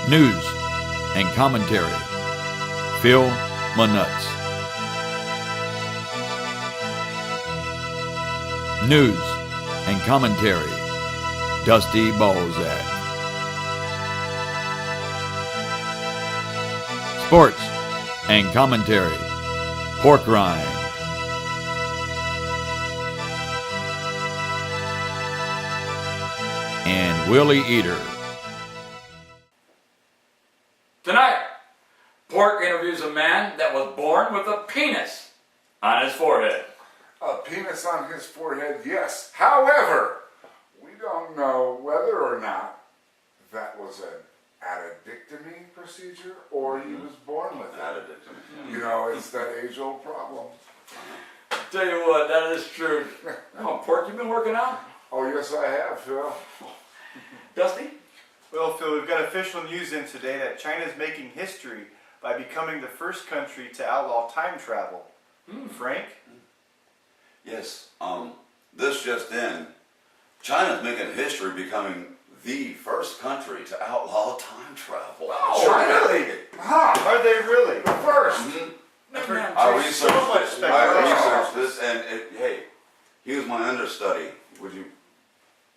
News and commentary, Phil Manutz. News and commentary, Dusty Balzac. Sports and commentary, Pork Rind. And Willie Eater. Tonight, Pork interviews a man that was born with a penis on his forehead. A penis on his forehead, yes. However, we don't know whether or not that was an addictomy procedure or he was born with it. Addictomy. You know, it's that age-old problem. Tell you what, that is true. Oh, Pork, you been working out? Oh, yes, I have, Phil. Dusty? Well, Phil, we've got official news in today that China is making history by becoming the first country to outlaw time travel. Frank? Yes, this just in, China's making history becoming the first country to outlaw time travel. Oh, China? really? Huh? Are they really? The first. I've heard I much researched speculation. this, and hey, here's my understudy. Would you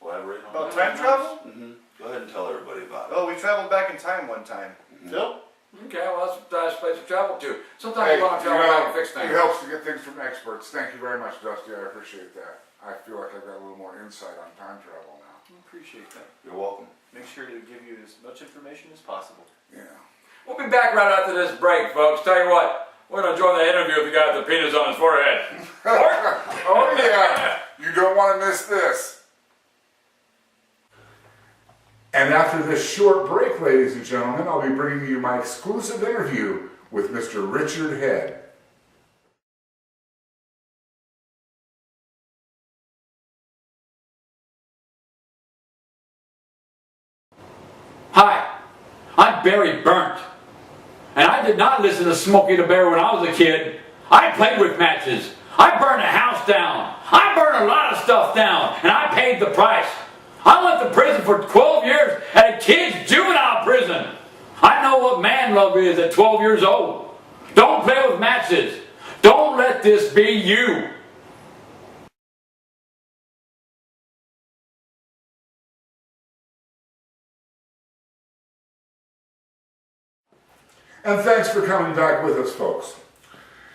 elaborate on About that? time travel? Go ahead and tell everybody about it. Oh, we traveled back in time one time. Phil? Okay, well, that's a nice place to travel to. Sometimes Hey, you want to travel back and fix it things. helps to get things from experts. Thank you very much, Dusty. I appreciate that. I feel like I've got a little more insight on time travel now. I appreciate that. You're welcome. Make sure to give you as much information as possible. Yeah. We'll be back right after this break, folks. Tell you what, we're going to join the interview with the guy with the penis on his forehead. Pork? Oh, yeah. You don't want to miss this. And after this short break, ladies and gentlemen, I'll be bringing you my exclusive interview with Mr. Richard Head. Hi, I'm Barry Burnt. And I did not listen to Smokey the Bear when I was a kid. I played with matches. I burned a house down. I burned a lot of stuff down, and I paid the price. I went to prison for 12 years at a kid's juvenile prison. I know what man love is at 12 years old. Don't play with matches. Don't let this be you. And thanks for coming back with us, folks.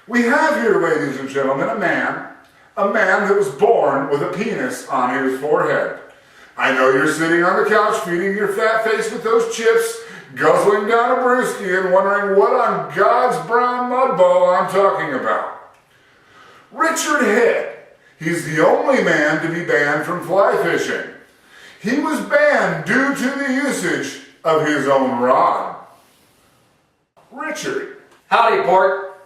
We have here, ladies and gentlemen, a man that was born with a penis on his forehead. I know you're sitting on the couch feeding your fat face with those chips, guzzling down a brewski and wondering what on God's brown mudball I'm talking about. Richard Head. He's the only man to be banned from fly fishing. He was banned due to the usage of his own rod. Richard. Howdy, Pork.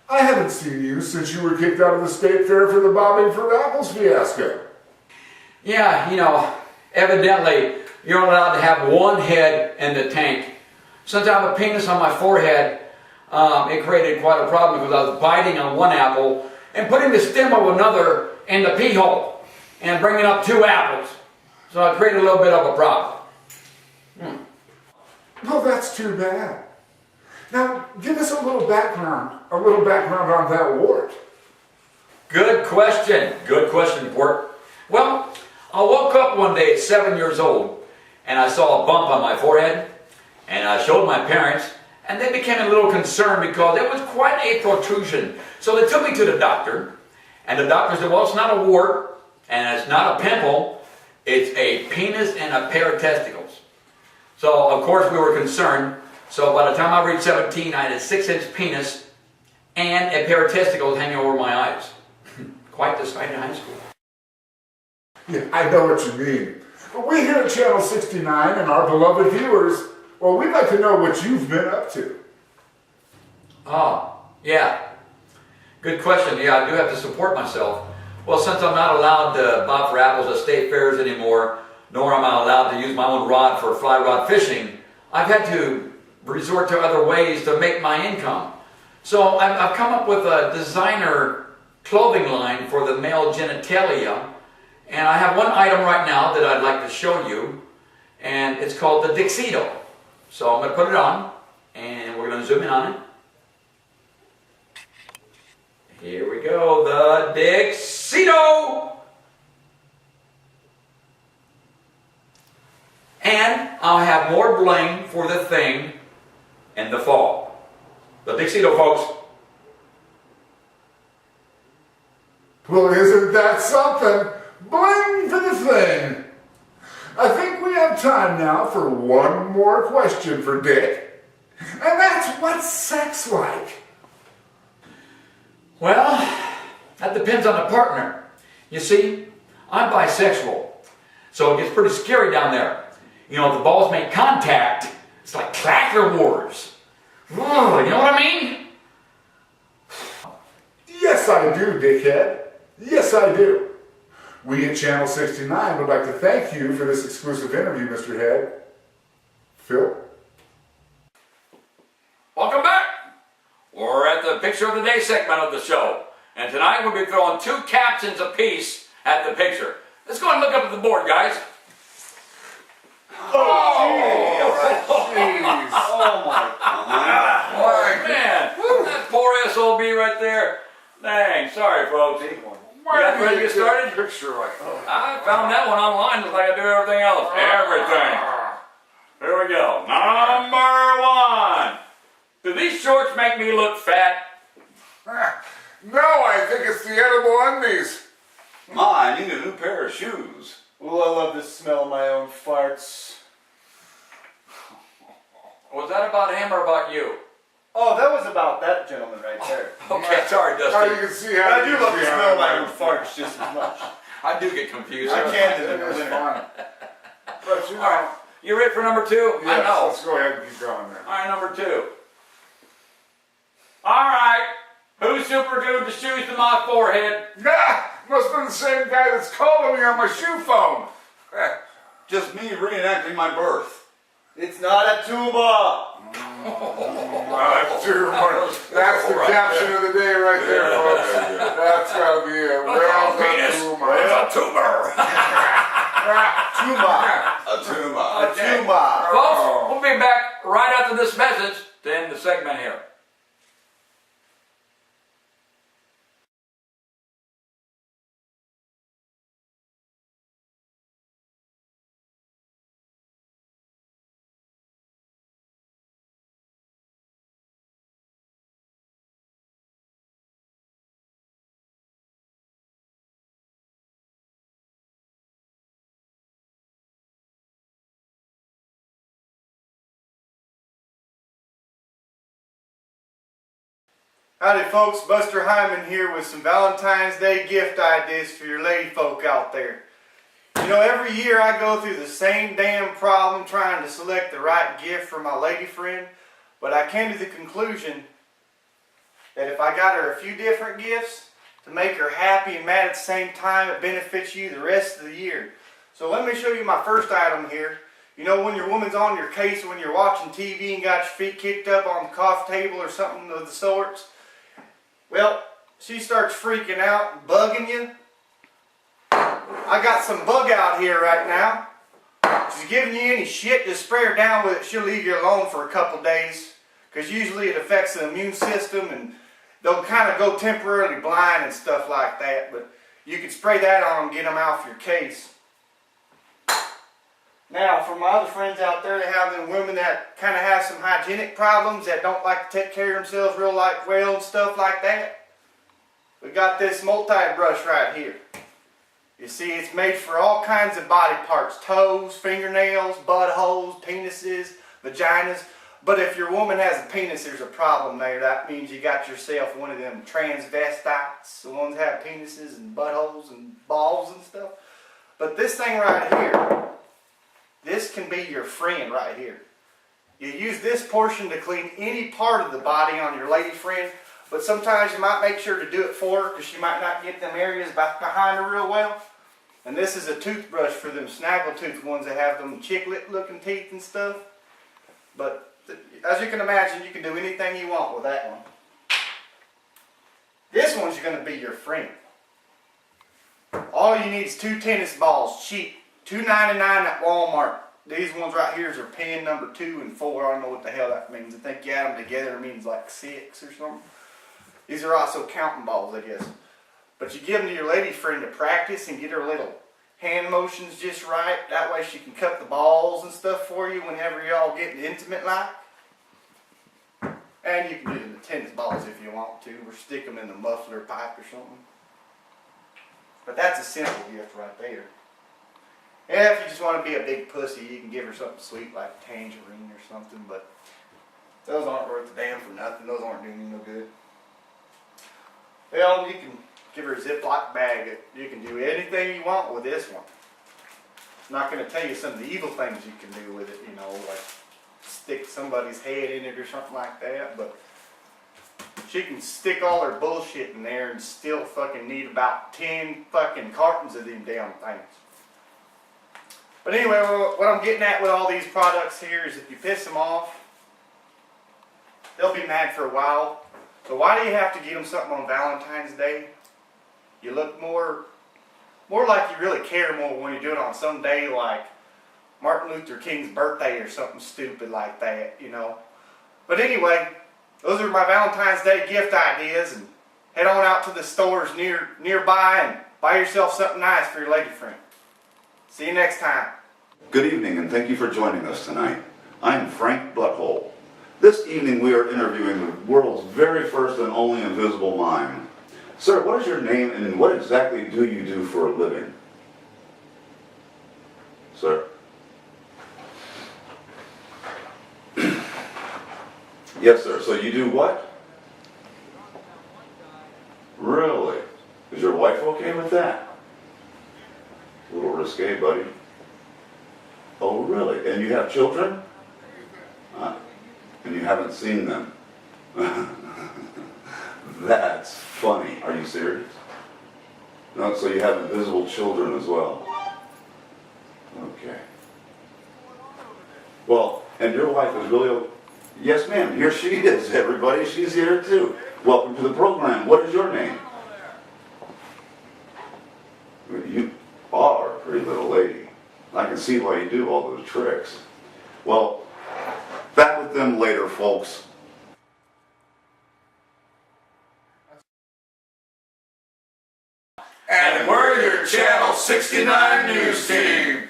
I haven't seen you since you were kicked out of the state fair for the bobbing for apples fiasco. Yeah, you know, evidently you're allowed to have one head in the tank. Since I have a penis on my forehead, it created quite a problem because I was biting on one apple and putting the stem of another in the pee hole and bringing up two apples. So I created a little bit of a problem. Well, that's too bad. Now, give us a little background on that wart. Good question, Pork. Well, I woke up one day at 7 years old and I saw a bump on my forehead and I showed my parents and they became a little concerned because it was quite a protrusion. So they took me to the doctor and the doctor said, well, it's not a wart and it's not a pimple, it's a penis and a pair of testicles. So of course we were concerned. So by the time I reached 17, I had a 6-inch penis and a pair of testicles hanging over my eyes. Quite the sight in high school. Yeah, I know what you mean. But we here at Channel 69 and our beloved viewers, well, we'd like to know what you've been up to. Oh, yeah. Good question. Yeah, I do have to support myself. Well, since I'm not allowed to bob for apples at state fairs anymore, nor am I allowed to use my own rod for fly rod fishing, I've had to resort to other ways to make my income. So I've come up with a designer clothing line for the male genitalia, and I have one item right now that I'd like to show you, and it's called the Dixito. So I'm going to put it on, and we're going to zoom in on it. Here we go, the Dixito! And I'll have more bling for the thing in the fall. The Dixito, folks. Well, isn't that something? Bling for the thing. I think we have time now for one more question for Dick. And that's, what's sex like? Well, that depends on the partner. You see, I'm bisexual, so it gets pretty scary down there. You know, if the balls make contact, it's like clacker wars. Ugh, you know what I mean? Yes, I do, dickhead. Yes, I do. We at Channel 69 would like to thank you for this exclusive interview, Mr. Head. Phil? Welcome back. We're at the Picture of the Day segment of the show. And tonight we'll be throwing 2 captions apiece at the picture. Let's go and look up at the board, guys. Jeez. Oh my. Oh, man. That poor SOB right there. Dang, sorry, folks. Why You guys did ready to get started? Picture like that. I found that one online just like I do everything else. Everything. Here we go. Number 1. Do these shorts make me look fat? No, I think it's the edible undies. My, I need a new pair of shoes. Well, I love the smell of my own farts. Was that about him or about you? Oh, that was about that gentleman right there. Okay, sorry, Now Dusty. you can see But how I do love the smell of my own farts just as much. I do get confused. I can't in the It's winter. fun. But you know, All right, you ready for number 2? I yes, know. let's go ahead and keep going then. All right, number 2. All right, who super glued the shoes to my forehead? Ah, must have been the same guy that's calling me on my shoe phone. Just me reenacting my birth. It's not a tuba. That's the caption of the day right there, folks. That's gotta be it. Well, penis. that's It's a tuber. Tuba. A tuma. A tuba. Folks, we'll be back right after this message to end the segment here. Howdy folks, Buster Hyman here with some Valentine's Day gift ideas for your lady folk out there. You know, every year I go through the same damn problem trying to select the right gift for my lady friend, but I came to the conclusion that if I got her a few different gifts to make her happy and mad at the same time, it benefits you the rest of the year. So let me show you my first item here. You know, when your woman's on your case when you're watching TV and got your feet kicked up on the coffee table or something of the sorts, well, she starts freaking out, bugging you. I got some bug out here right now. She's giving you any shit, just spray her down with it. She'll leave you alone for a couple days, because usually it affects the immune system and they'll kind of go temporarily blind and stuff like that. But you can spray that on and get them off your case. Now, for my other friends out there that have them women that kind of have some hygienic problems, that don't like to take care of themselves real well and stuff like that, we got this multi-brush right here. You see, it's made for all kinds of body parts: toes, fingernails, buttholes, penises, vaginas. But if your woman has a penis, there's a problem there. That means you got yourself one of them transvestites, the ones that have penises and buttholes and balls and stuff. But this thing right here, this can be your friend right here. You use this portion to clean any part of the body on your lady friend, but sometimes you might make sure to do it for her because she might not get them areas back behind her real well. And this is a toothbrush for them snaggletooth ones that have them chiclet looking teeth and stuff. But as you can imagine, you can do anything you want with that one. This one's going to be your friend. All you need is 2 tennis balls, cheap. $2.99 at Walmart. These ones right here are pin number 2 and 4. I don't know what the hell that means. I think you add them together it means like 6 or something. These are also counting balls, I guess. But you give them to your lady friend to practice and get her little hand motions just right. That way she can cut the balls and stuff for you whenever y'all getting intimate like. And you can do the tennis balls if you want to, or stick them in the muffler pipe or something. But that's a simple gift right there. Yeah, if you just want to be a big pussy, you can give her something sweet like a tangerine or something, but those aren't worth a damn for nothing. Those aren't doing you no good. Well, you can give her a Ziploc bag. You can do anything you want with this one. I'm not going to tell you some of the evil things you can do with it, you know, like stick somebody's head in it or something like that, but she can stick all her bullshit in there and still fucking need about 10 fucking cartons of them damn things. But anyway, what I'm getting at with all these products here is if you piss them off, they'll be mad for a while. So why do you have to get them something on Valentine's Day? You look more like you really care more when you do it on some day like Martin Luther King's birthday or something stupid like that, you know. But anyway, those are my Valentine's Day gift ideas, and head on out to the stores nearby and buy yourself something nice for your lady friend. See you next time. Good evening, and thank you for joining us tonight. I'm Frank Butthole. This evening we are interviewing the world's very first and only invisible mime. Sir, what is your name and what exactly do you do for a living? Sir? Yes, sir. So you do what? Really? Is your wife okay with that? A little risque, buddy. Oh, really? And you have children? And you haven't seen them? That's funny. Are you serious? No, so you have invisible children as well. Okay. Well, and your wife is really... Yes, ma'am. Here she is, everybody. She's here, too. Welcome to the program. What is your name? You are a pretty little lady. I can see why you do all those tricks. Well, back with them later, folks. And we're your Channel 69 News Team.